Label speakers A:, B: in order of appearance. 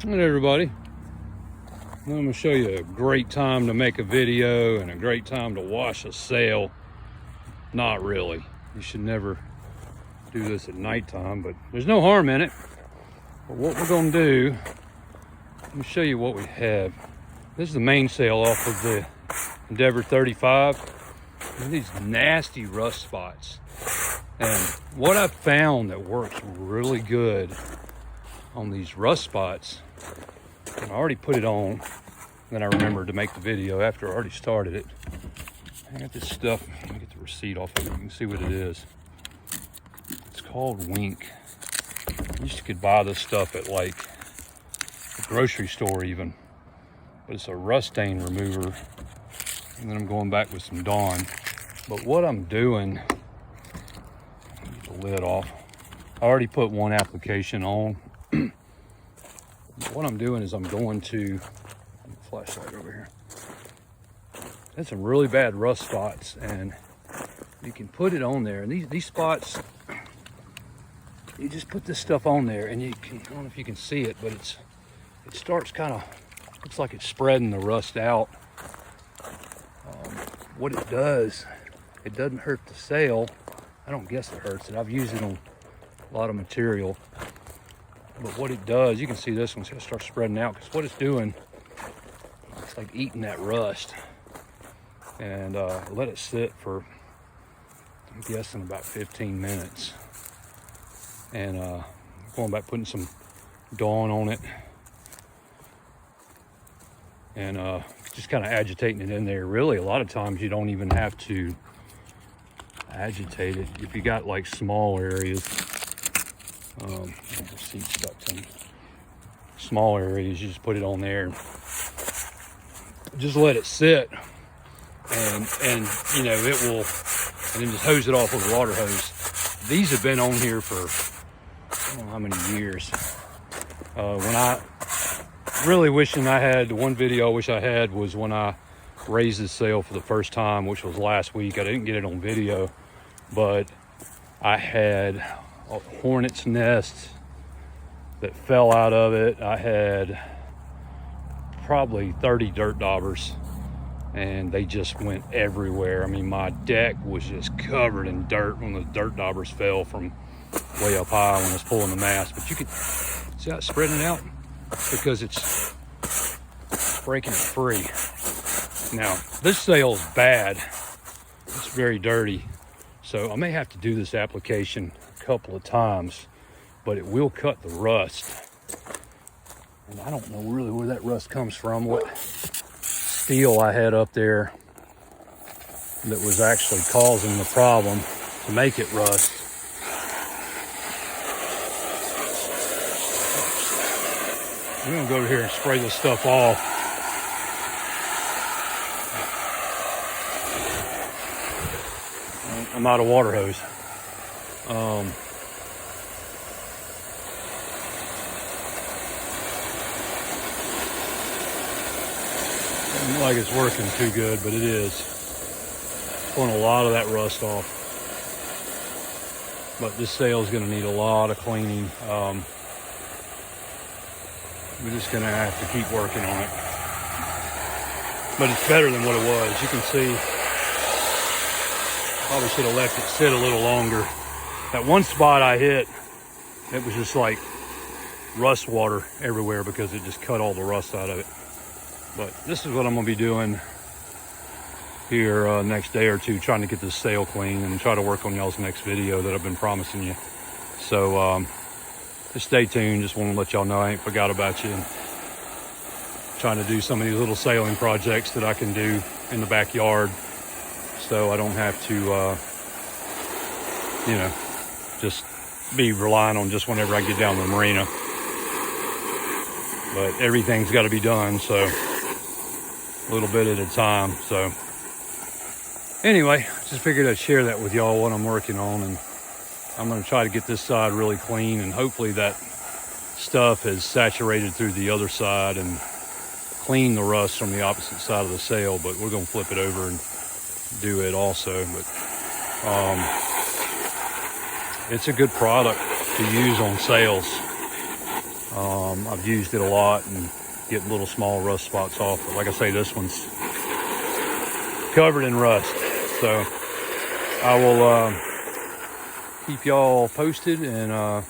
A: Hey everybody, I'm going to show you a great time to make a video and a great time to wash a sail. Not really. You should never do this at nighttime, but there's no harm in it. But what we're going to do, let me show you what we have. This is the mainsail off of the Endeavor 35. There's these nasty rust spots. And what I've found that works really good on these rust spots, and I already put it on, then I remembered to make the video after I already started it. I got this stuff, let me get the receipt off of it, you can see what it is. It's called Wink. You used to could buy this stuff at like the grocery store even, but it's a rust stain remover. And then I'm going back with some Dawn. But what I'm doing, get the lid off. I already put one application on. What I'm doing is I'm going to, flashlight over here. There's some really bad rust spots, and you can put it on there. And these spots, you just put this stuff on there, and you can, I don't know if you can see it, but it starts kind of, looks like it's spreading the rust out. What it does, it doesn't hurt the sail. I don't guess it hurts it. I've used it on a lot of material. But what it does, you can see this one's gonna start spreading out, because what it's doing, it's like eating that rust. And let it sit for, I'm guessing, about 15 minutes. And going back, putting some Dawn on it. And just kind of agitating it in there. Really, a lot of times you don't even have to agitate it. If you got like small areas, the seat stuck to me. Small areas, you just put it on there. Just let it sit, and you know it will, and then just hose it off with a water hose. These have been on here for I don't know how many years. When I really wishing I had, the one video I wish I had was when I raised this sail for the first time, which was last week. I didn't get it on video, but I had a hornet's nest that fell out of it. I had probably 30 dirt daubers, and they just went everywhere. I mean, my deck was just covered in dirt when the dirt daubers fell from way up high when I was pulling the mast. But you can see how it's spreading it out, because it's breaking it free. Now, this sail is bad. It's very dirty. So I may have to do this application a couple of times, but it will cut the rust. And I don't know really where that rust comes from, what steel I had up there that was actually causing the problem to make it rust. I'm gonna go over here and spray this stuff off. I'm out of water hose. Doesn't look like it's working too good, but it is. Pulling a lot of that rust off. But this sail is going to need a lot of cleaning. We're just going to have to keep working on it. But it's better than what it was. You can see, probably should have left it sit a little longer. That one spot I hit, it was just like rust water everywhere, because it just cut all the rust out of it. But this is what I'm going to be doing here next day or two, trying to get this sail clean and try to work on y'all's next video that I've been promising you. So just stay tuned. Just want to let y'all know I ain't forgot about you, and trying to do some of these little sailing projects that I can do in the backyard, so I don't have to you know, just be relying on just whenever I get down to the marina. But everything's got to be done, so a little bit at a time. So anyway, just figured I'd share that with y'all, what I'm working on. And I'm going to try to get this side really clean, and hopefully that stuff has saturated through the other side and clean the rust from the opposite side of the sail. But we're going to flip it over and do it also. But it's a good product to use on sails. I've used it a lot and getting little small rust spots off. But like I say, this one's covered in rust. So I will keep y'all posted, and